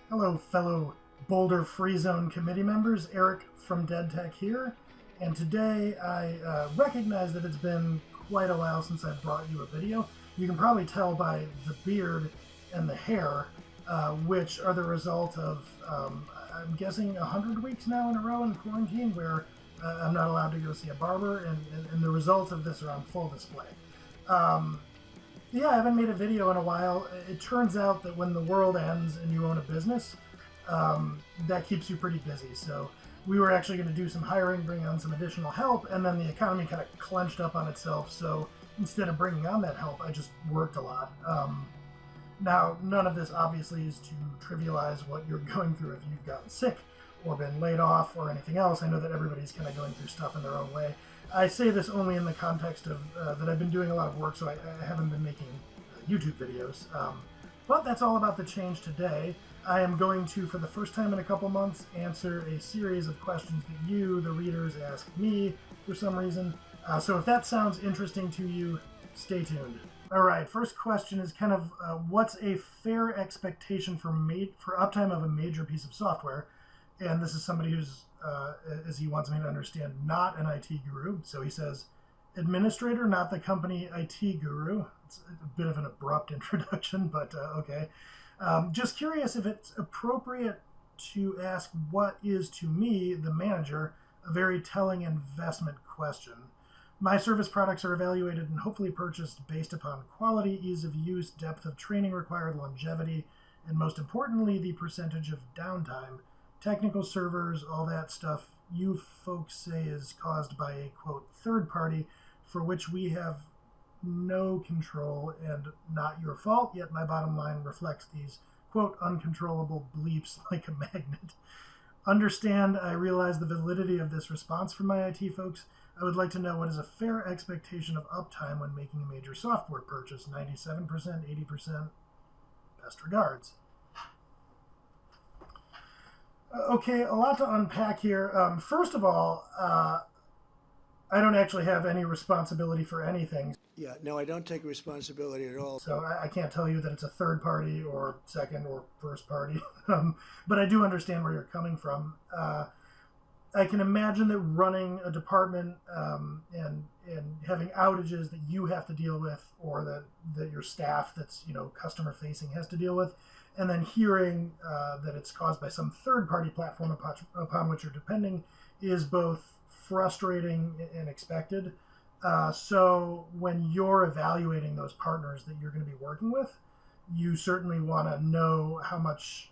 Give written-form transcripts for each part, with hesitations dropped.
Hello, fellow Boulder Free Zone committee members. Erik from Dead Tech here, and today I recognize that it's been quite a while since I've brought you a video. You can probably tell by the beard and the hair, which are the result of, I'm guessing, 100 weeks now in a row in quarantine where I'm not allowed to go see a barber, and the results of this are on full display. Yeah, I haven't made a video in a while. It turns out that when the world ends and you own a business, that keeps you pretty busy. So we were actually going to do some hiring, bring on some additional help, and then the economy kind of clenched up on itself. So instead of bringing on that help, I just worked a lot. Now, none of this obviously is to trivialize what you're going through if you've gotten sick or been laid off or anything else. I know that everybody's kind of going through stuff in their own way. I say this only in the context of that I've been doing a lot of work, so I haven't been making YouTube videos. But that's all about the change today. I am going to, for the first time in a couple months, answer a series of questions that you, the readers, ask me for some reason. So if that sounds interesting to you, stay tuned. All right, first question is kind of what's a fair expectation for uptime of a major piece of software? And this is somebody who's, as he wants me to understand, not an IT guru. So he says, administrator, not the company IT guru. It's a bit of an abrupt introduction, but okay. Just curious if it's appropriate to ask what is, to me, the manager, a very telling investment question. My service products are evaluated and hopefully purchased based upon quality, ease of use, depth of training required, longevity, and most importantly, the percentage of downtime. Technical servers, all that stuff you folks say is caused by a, quote, third party for which we have no control and not your fault, yet my bottom line reflects these, quote, uncontrollable bleeps like a magnet. Understand, I realize the validity of this response from my IT folks. I would like to know what is a fair expectation of uptime when making a major software purchase, 97%, 80%, best regards. Okay, a lot to unpack here. First of all, I don't actually have any responsibility for anything. Yeah, no, I don't take responsibility at all. So I can't tell you that it's a third party or second or first party. But I do understand where you're coming from. I can imagine that running a department and having outages that you have to deal with, or that your staff that's customer facing has to deal with, and then hearing that it's caused by some third party platform upon which you're depending is both frustrating and expected. So when you're evaluating those partners that you're going to be working with, you certainly want to know how much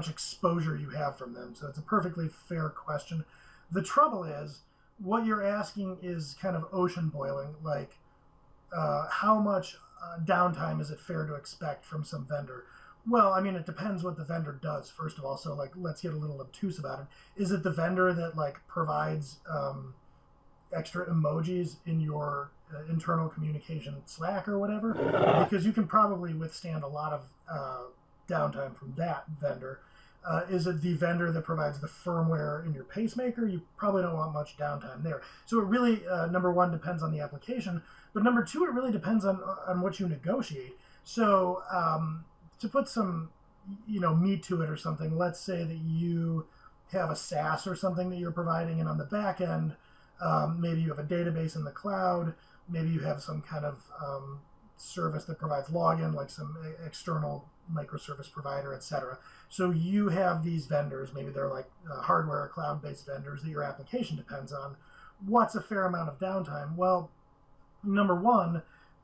exposure you have from them. So it's a perfectly fair question. The trouble is, what you're asking is kind of ocean boiling, like how much downtime is it fair to expect from some vendor? Well, I mean, it depends what the vendor does, first of all. So, let's get a little obtuse about it. Is it the vendor that, provides extra emojis in your internal communication Slack or whatever? Because you can probably withstand a lot of downtime from that vendor. Is it the vendor that provides the firmware in your pacemaker? You probably don't want much downtime there. So it really, number one, depends on the application. But number two, it really depends on what you negotiate. So to put some meat to it or something, let's say that you have a SaaS or something that you're providing, and on the back end, maybe you have a database in the cloud, maybe you have some kind of service that provides login, like some external microservice provider, etc. So you have these vendors, maybe they're like hardware or cloud-based vendors that your application depends on. What's a fair amount of downtime? Well, number one,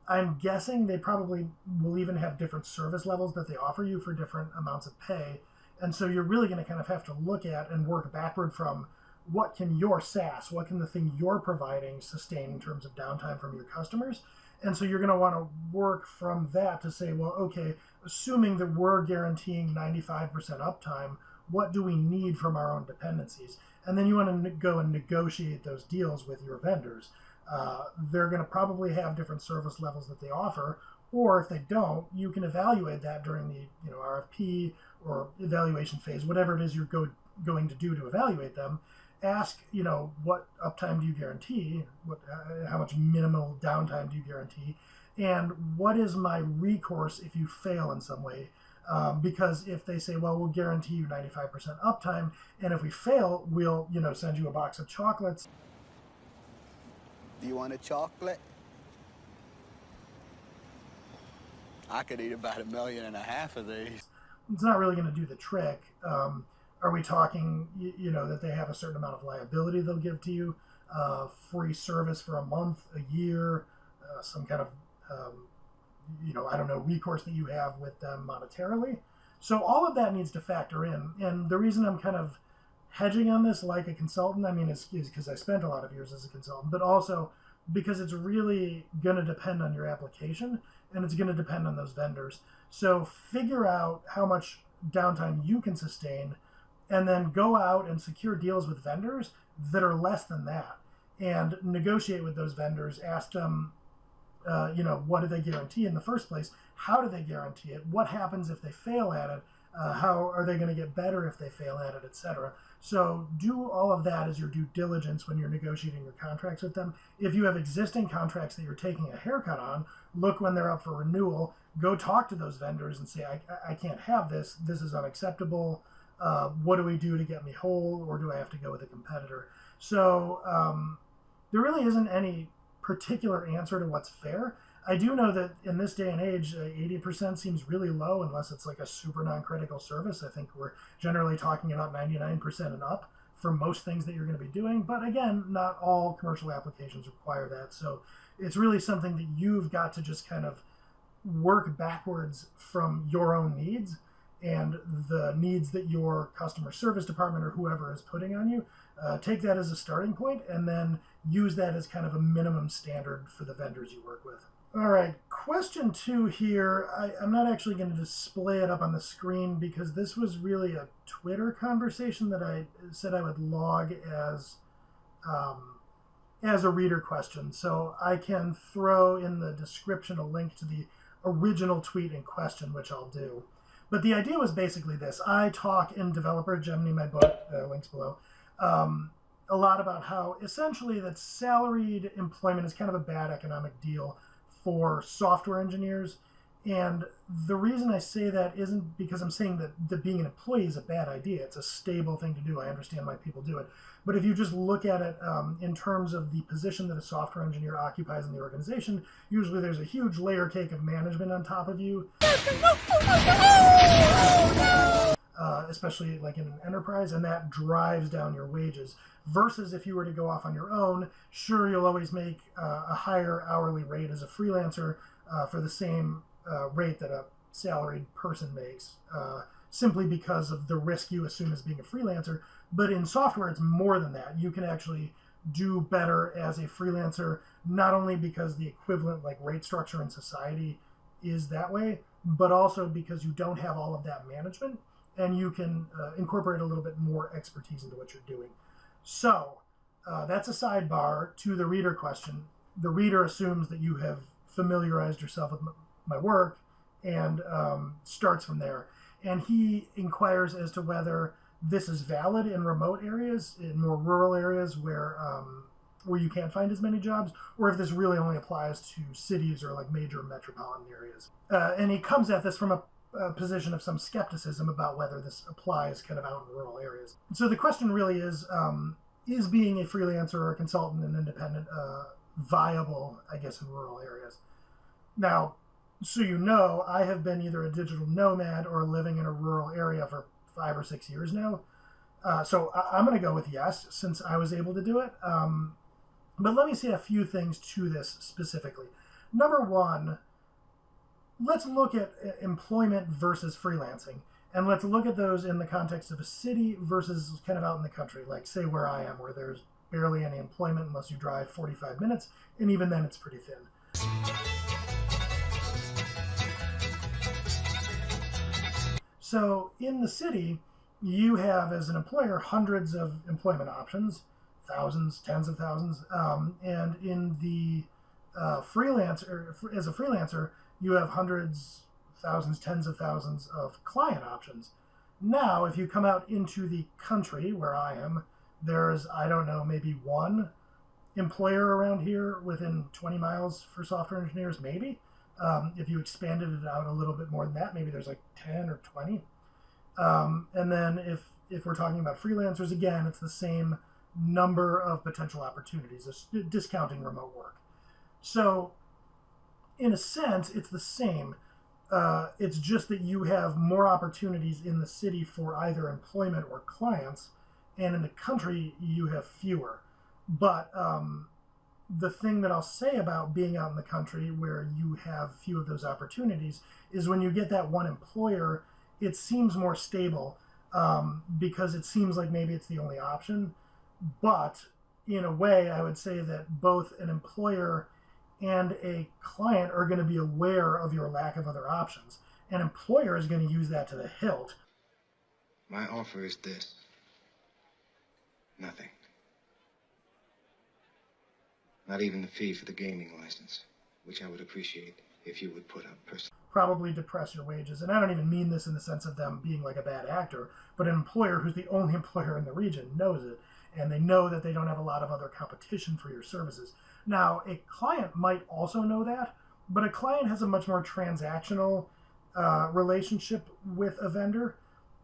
I'm guessing they probably will even have different service levels that they offer you for different amounts of pay. And so you're really going to kind of have to look at and work backward from what can your SaaS, what can the thing you're providing sustain in terms of downtime from your customers. And so you're going to want to work from that to say, well, okay, assuming that we're guaranteeing 95% uptime, what do we need from our own dependencies? And then you want to go and negotiate those deals with your vendors. They're going to probably have different service levels that they offer, or if they don't, you can evaluate that during the RFP or evaluation phase, whatever it is you're going to do to evaluate them. Ask, what uptime do you guarantee? How much minimal downtime do you guarantee? and what is my recourse if you fail in some way. Because if they say, well, we'll guarantee you 95% uptime, and if we fail, we'll, send you a box of chocolates. Do you want a chocolate? I could eat about 1.5 million of these. It's not really going to do the trick. Are we talking, that they have a certain amount of liability they'll give to you, free service for a month, a year, some kind of, recourse that you have with them monetarily. So all of that needs to factor in. And the reason I'm kind of hedging on this like a consultant, is because I spent a lot of years as a consultant, but also because it's really going to depend on your application, and it's going to depend on those vendors. So figure out how much downtime you can sustain, and then go out and secure deals with vendors that are less than that, and negotiate with those vendors. Ask them, what do they guarantee in the first place? How do they guarantee it? What happens if they fail at it? How are they going to get better if they fail at it, etc.? So do all of that as your due diligence when you're negotiating your contracts with them. If you have existing contracts that you're taking a haircut on, look when they're up for renewal. Go talk to those vendors and say, I can't have this. This is unacceptable. What do we do to get me whole, or do I have to go with a competitor? So there really isn't any particular answer to what's fair. I do know that in this day and age, 80% seems really low unless it's like a super non-critical service. I think we're generally talking about 99% and up for most things that you're going to be doing. But again, not all commercial applications require that. So it's really something that you've got to just kind of work backwards from your own needs and the needs that your customer service department or whoever is putting on you. Take that as a starting point, and then use that as kind of a minimum standard for the vendors you work with. All right, question 2 here. I'm not actually going to display it up on the screen because this was really a Twitter conversation that I said I would log as a reader question. So I can throw in the description a link to the original tweet in question, which I'll do. But the idea was basically this. I talk in Developer Gemini, my book, links below, a lot about how essentially that salaried employment is kind of a bad economic deal for software engineers. And the reason I say that isn't because I'm saying that being an employee is a bad idea. It's a stable thing to do. I understand why people do it. But if you just look at it in terms of the position that a software engineer occupies in the organization, usually there's a huge layer cake of management on top of you. Especially like in an enterprise, and that drives down your wages. Versus if you were to go off on your own, sure, you'll always make a higher hourly rate as a freelancer for the same rate that a salaried person makes, simply because of the risk you assume as being a freelancer. But in software, it's more than that. You can actually do better as a freelancer, not only because the equivalent like rate structure in society is that way, but also because you don't have all of that management, and you can incorporate a little bit more expertise into what you're doing. So that's a sidebar to the reader question. The reader assumes that you have familiarized yourself with my work and starts from there. And he inquires as to whether this is valid in remote areas, in more rural areas where you can't find as many jobs, or if this really only applies to cities or like major metropolitan areas. And he comes at this from a position of some skepticism about whether this applies kind of out in rural areas. So the question really is being a freelancer or a consultant and independent viable, I guess, in rural areas? Now, so I have been either a digital nomad or living in a rural area for 5 or 6 years now. So I'm going to go with yes, since I was able to do it. But let me say a few things to this specifically. Number one, let's look at employment versus freelancing. And let's look at those in the context of a city versus kind of out in the country, like say where I am, where there's barely any employment unless you drive 45 minutes. And even then it's pretty thin. So in the city, you have, as an employer, hundreds of employment options, thousands, tens of thousands. And in the freelancer, as a freelancer, you have hundreds, thousands, tens of thousands of client options. Now, if you come out into the country where I am, there's, I don't know, maybe one employer around here within 20 miles for software engineers, maybe. If you expanded it out a little bit more than that, maybe there's like 10 or 20. And then if we're talking about freelancers, again, it's the same number of potential opportunities, discounting remote work. So in a sense, it's the same. It's just that you have more opportunities in the city for either employment or clients, and in the country, you have fewer. But the thing that I'll say about being out in the country where you have few of those opportunities is when you get that one employer, it seems more stable because it seems like maybe it's the only option. But in a way, I would say that both an employer and a client are going to be aware of your lack of other options. An employer is going to use that to the hilt. My offer is this. Nothing. Not even the fee for the gaming license, which I would appreciate if you would put up personally. Probably depress your wages. And I don't even mean this in the sense of them being like a bad actor, but an employer who's the only employer in the region knows it, and they know that they don't have a lot of other competition for your services. Now, a client might also know that, but a client has a much more transactional relationship with a vendor,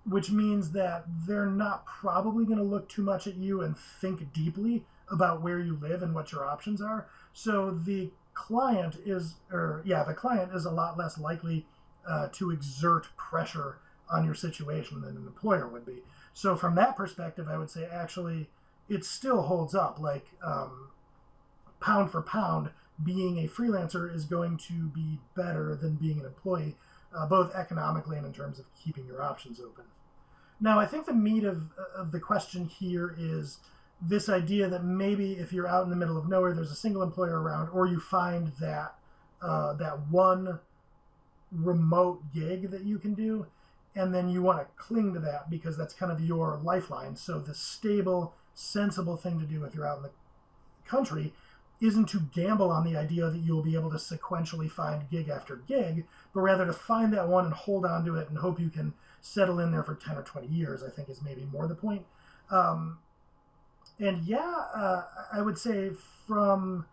which means that they're not probably going to look too much at you and think deeply about where you live and what your options are. So the client is a lot less likely to exert pressure on your situation than an employer would be. So from that perspective, I would say actually it still holds up. Like pound for pound, being a freelancer is going to be better than being an employee, both economically and in terms of keeping your options open. Now, I think the meat of the question here is this idea that maybe if you're out in the middle of nowhere, there's a single employer around, or you find that that one remote gig that you can do, and then you want to cling to that because that's kind of your lifeline. So the stable, sensible thing to do if you're out in the country isn't to gamble on the idea that you'll be able to sequentially find gig after gig, but rather to find that one and hold on to it and hope you can settle in there for 10 or 20 years, I think is maybe more the point. I would say from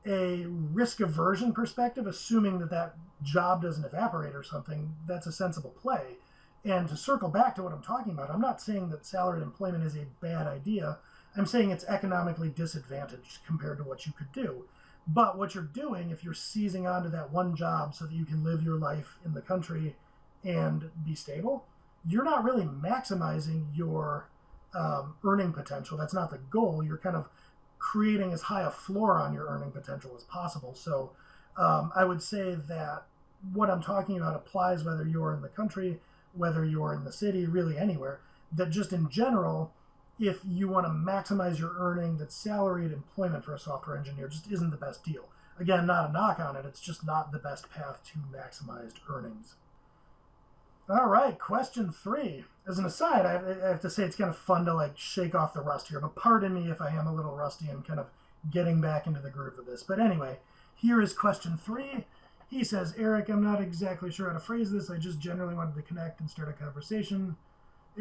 a risk aversion perspective, assuming that that job doesn't evaporate or something, that's a sensible play. And to circle back to what I'm talking about, I'm not saying that salaried employment is a bad idea. I'm saying it's economically disadvantaged compared to what you could do. But what you're doing, if you're seizing onto that one job so that you can live your life in the country and be stable, you're not really maximizing your earning potential. That's not the goal. You're kind of creating as high a floor on your earning potential as possible. So I would say that what I'm talking about applies whether you're in the country, whether you're in the city, really anywhere. That just in general, if you want to maximize your earning, that salaried employment for a software engineer just isn't the best deal. Again, not a knock on it. It's just not the best path to maximized earnings. All right, question 3. As an aside, I have to say it's kind of fun to like shake off the rust here, but pardon me if I am a little rusty and kind of getting back into the groove of this. But anyway, here is question 3. He says, Eric, I'm not exactly sure how to phrase this. I just generally wanted to connect and start a conversation.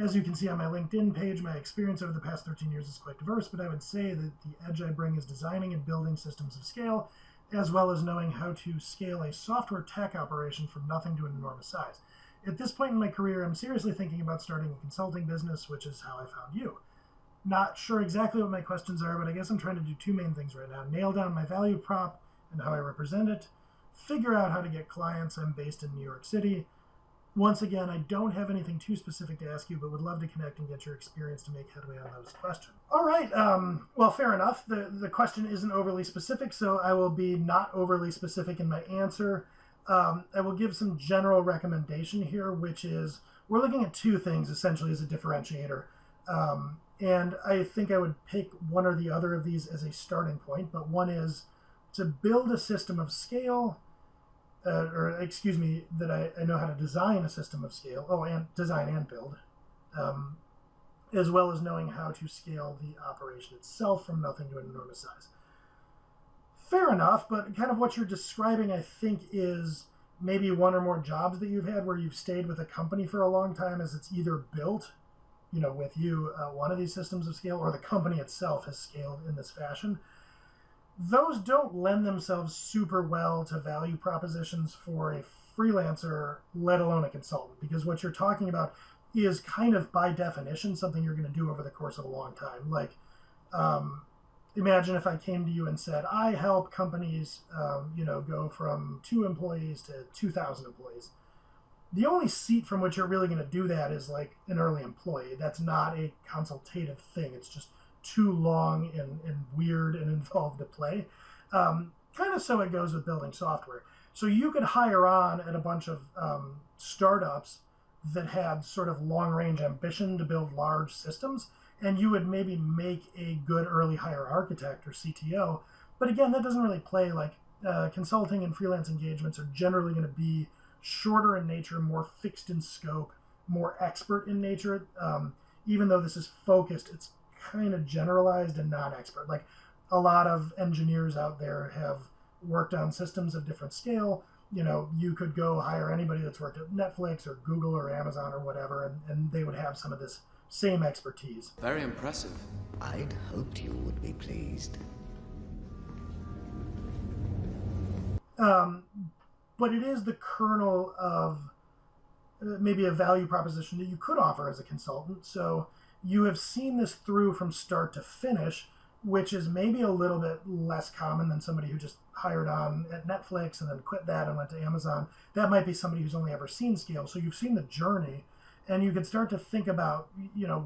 As you can see on my LinkedIn page, my experience over the past 13 years is quite diverse, but I would say that the edge I bring is designing and building systems of scale, as well as knowing how to scale a software tech operation from nothing to an enormous size. At this point in my career, I'm seriously thinking about starting a consulting business, which is how I found you. Not sure exactly what my questions are, but I guess I'm trying to do 2 main things right now. Nail down my value prop and how I represent it. Figure out how to get clients. I'm based in New York City. Once again, I don't have anything too specific to ask you, but would love to connect and get your experience to make headway on those questions. All right. Well, fair enough. The question isn't overly specific, so I will be not overly specific in my answer. I will give some general recommendation here, which is we're looking at 2 things essentially as a differentiator. And I think I would pick one or the other of these as a starting point, but one is to build a system of scale, that I know how to design a system of scale, and design and build, as well as knowing how to scale the operation itself from nothing to an enormous size. Fair enough, but kind of what you're describing, I think, is maybe one or more jobs that you've had where you've stayed with a company for a long time as it's either built, with you, one of these systems of scale, or the company itself has scaled in this fashion. those don't lend themselves super well to value propositions for a freelancer, let alone a consultant, because what you're talking about is kind of by definition something you're going to do over the course of a long time. Like, imagine if I came to you and said, I help companies, go from 2 employees to 2,000 employees. The only seat from which you're really going to do that is like an early employee. That's not a consultative thing. It's just too long and weird and involved to play. Kind of so it goes with building software. So you could hire on at a bunch of startups that had sort of long-range ambition to build large systems, and you would maybe make a good early hire architect or CTO. But again, that doesn't really play. Like consulting and freelance engagements are generally going to be shorter in nature, more fixed in scope, more expert in nature. Even though this is focused, it's kind of generalized and non-expert. Like a lot of engineers out there have worked on systems of different scale. You could go hire anybody that's worked at Netflix or Google or Amazon or whatever, and they would have some of this same expertise. Very impressive. I'd hoped you would be pleased. But it is the kernel of maybe a value proposition that you could offer as a consultant. So you have seen this through from start to finish, which is maybe a little bit less common than somebody who just hired on at Netflix and then quit that and went to Amazon. That might be somebody who's only ever seen scale. So you've seen the journey, and you can start to think about,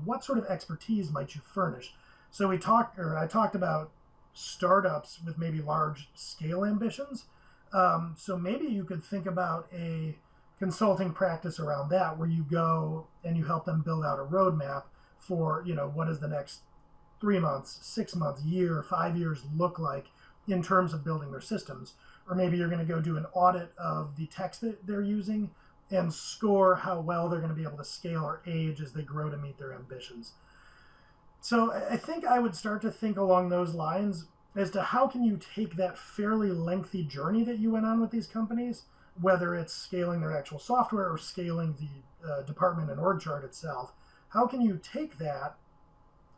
what sort of expertise might you furnish. So I talked about startups with maybe large scale ambitions. So maybe you could think about a consulting practice around that, where you go and you help them build out a roadmap for, what does the next 3 months, 6 months, year, 5 years look like in terms of building their systems. Or maybe you're going to go do an audit of the tech that they're using and score how well they're going to be able to scale or age as they grow to meet their ambitions. So I think I would start to think along those lines as to how can you take that fairly lengthy journey that you went on with these companies, whether it's scaling their actual software or scaling the department and org chart itself. How can you take that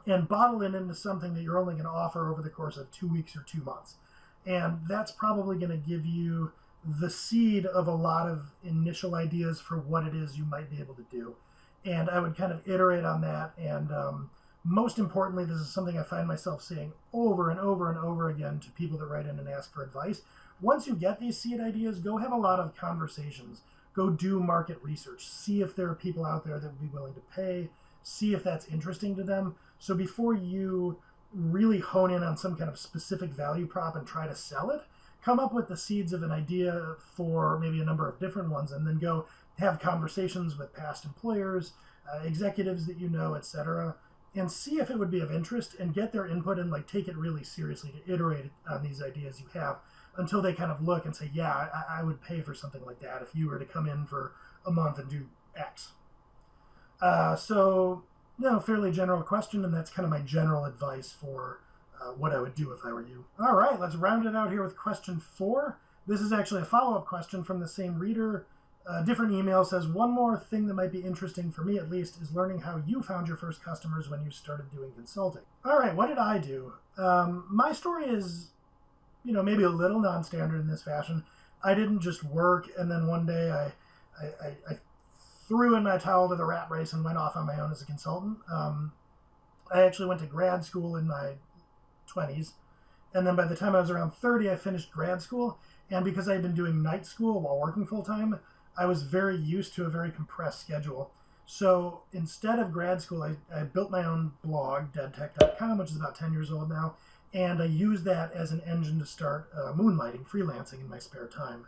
and bottle it into something that you're only going to offer over the course of 2 weeks or 2 months? And that's probably going to give you the seed of a lot of initial ideas for what it is you might be able to do. And I would kind of iterate on that. And most importantly, this is something I find myself saying over and over and over again to people that write in and ask for advice. Once you get these seed ideas, go have a lot of conversations. Go do market research. See if there are people out there that would be willing to pay. See if that's interesting to them. So before you really hone in on some kind of specific value prop and try to sell it, come up with the seeds of an idea for maybe a number of different ones, and then go have conversations with past employers, executives that you know, etc., and see if it would be of interest and get their input and take it really seriously to iterate on these ideas you have until they kind of look and say, yeah, I would pay for something like that if you were to come in for a month and do X. Fairly general question, and that's kind of my general advice for what I would do if I were you. All right, let's round it out here with question 4. This is actually a follow-up question from the same reader. Different email says, one more thing that might be interesting for me at least is learning how you found your first customers when you started doing consulting. All right, what did I do? My story is, maybe a little non-standard in this fashion. I didn't just work and then one day I threw in my towel to the rat race and went off on my own as a consultant. I actually went to grad school in my 20s. And then by the time I was around 30, I finished grad school. And because I had been doing night school while working full-time, I was very used to a very compressed schedule. So instead of grad school, I built my own blog, deadtech.com, which is about 10 years old now. And I used that as an engine to start moonlighting, freelancing in my spare time.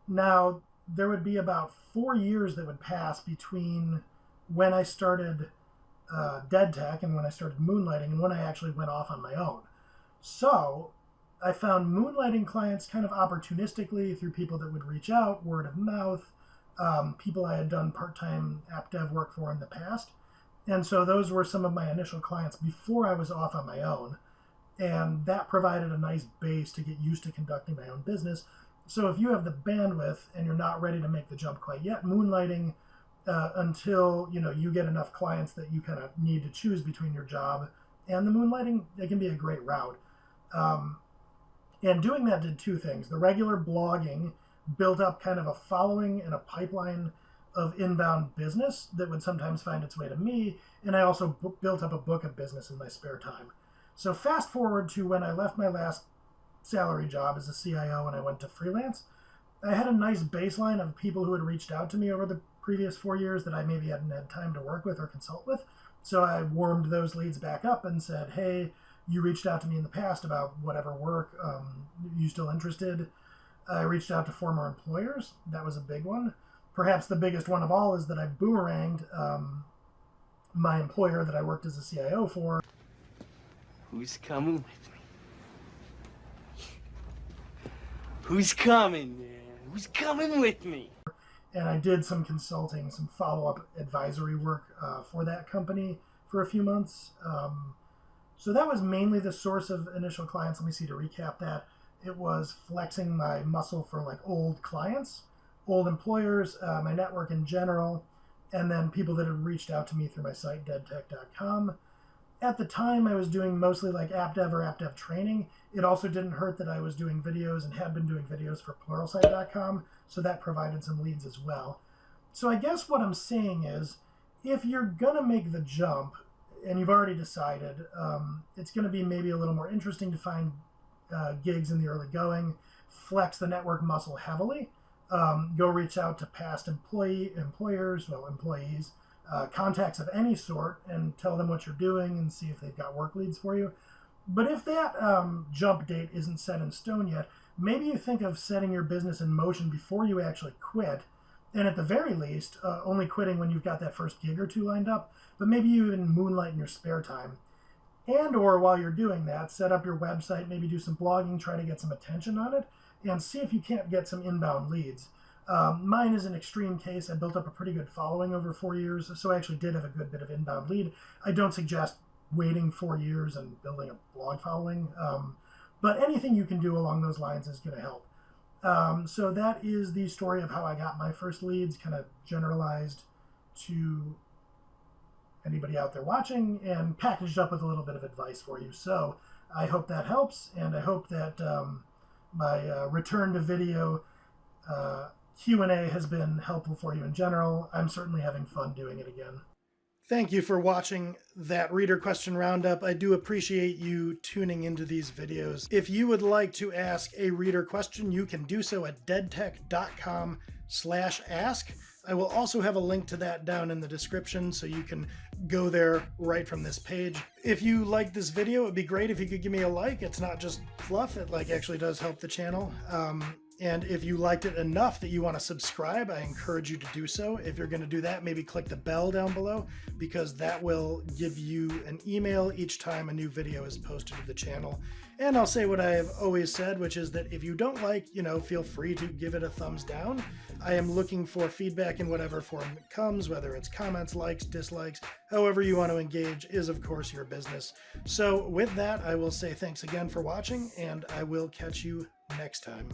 Now, there would be about 4 years that would pass between when I started Dead Tech and when I started moonlighting and when I actually went off on my own. So I found moonlighting clients kind of opportunistically through people that would reach out, word of mouth, people I had done part-time app dev work for in the past. And so those were some of my initial clients before I was off on my own. And that provided a nice base to get used to conducting my own business. So if you have the bandwidth and you're not ready to make the jump quite yet, moonlighting until you get enough clients that you kind of need to choose between your job and the moonlighting, it can be a great route. And doing that did two things. The regular blogging built up kind of a following and a pipeline of inbound business that would sometimes find its way to me, and I also built up a book of business in my spare time. So fast forward to when I left my last salary job as a CIO and I went to freelance, I had a nice baseline of people who had reached out to me over the previous 4 years that I maybe hadn't had time to work with or consult with. So I warmed those leads back up and said, hey, you reached out to me in the past about whatever work. You still interested? I reached out to former employers. That was a big one. Perhaps the biggest one of all is that I boomeranged my employer that I worked as a CIO for. Who's coming with me? Who's coming, man? Who's coming with me? And I did some consulting, some follow-up advisory work for that company for a few months. So that was mainly the source of initial clients. Let me see, to recap that. It was flexing my muscle for like old clients, old employers, my network in general, and then people that had reached out to me through my site, deadtech.com. At the time, I was doing mostly like app dev or app dev training. It also didn't hurt that I was doing videos and had been doing videos for pluralsight.com, so that provided some leads as well. So I guess what I'm saying is, if you're going to make the jump, and you've already decided, it's going to be maybe a little more interesting to find gigs in the early going, flex the network muscle heavily, go reach out to past employees, contacts of any sort, and tell them what you're doing and see if they've got work leads for you. But if that jump date isn't set in stone yet, maybe you think of setting your business in motion before you actually quit, and at the very least, only quitting when you've got that first gig or two lined up, but maybe you even moonlight in your spare time. And or while you're doing that, set up your website, maybe do some blogging, try to get some attention on it, and see if you can't get some inbound leads. Mine is an extreme case. I built up a pretty good following over 4 years, so I actually did have a good bit of inbound lead. I don't suggest waiting 4 years and building a blog following, but anything you can do along those lines is going to help. So that is the story of how I got my first leads, kind of generalized to anybody out there watching and packaged up with a little bit of advice for you. So I hope that helps, and I hope that my return to video Q&A has been helpful for you in general. I'm certainly having fun doing it again. Thank you for watching that reader question roundup. I do appreciate you tuning into these videos. If you would like to ask a reader question, you can do so at deadtech.com/ask. I will also have a link to that down in the description, so you can go there right from this page. If you like this video, it'd be great if you could give me a like. It's not just fluff, it actually does help the channel. And if you liked it enough that you want to subscribe, I encourage you to do so. If you're going to do that, maybe click the bell down below, because that will give you an email each time a new video is posted to the channel. And I'll say what I have always said, which is that if you don't like, feel free to give it a thumbs down. I am looking for feedback in whatever form it comes, whether it's comments, likes, dislikes, however you want to engage is, of course, your business. So with that, I will say thanks again for watching, and I will catch you next time.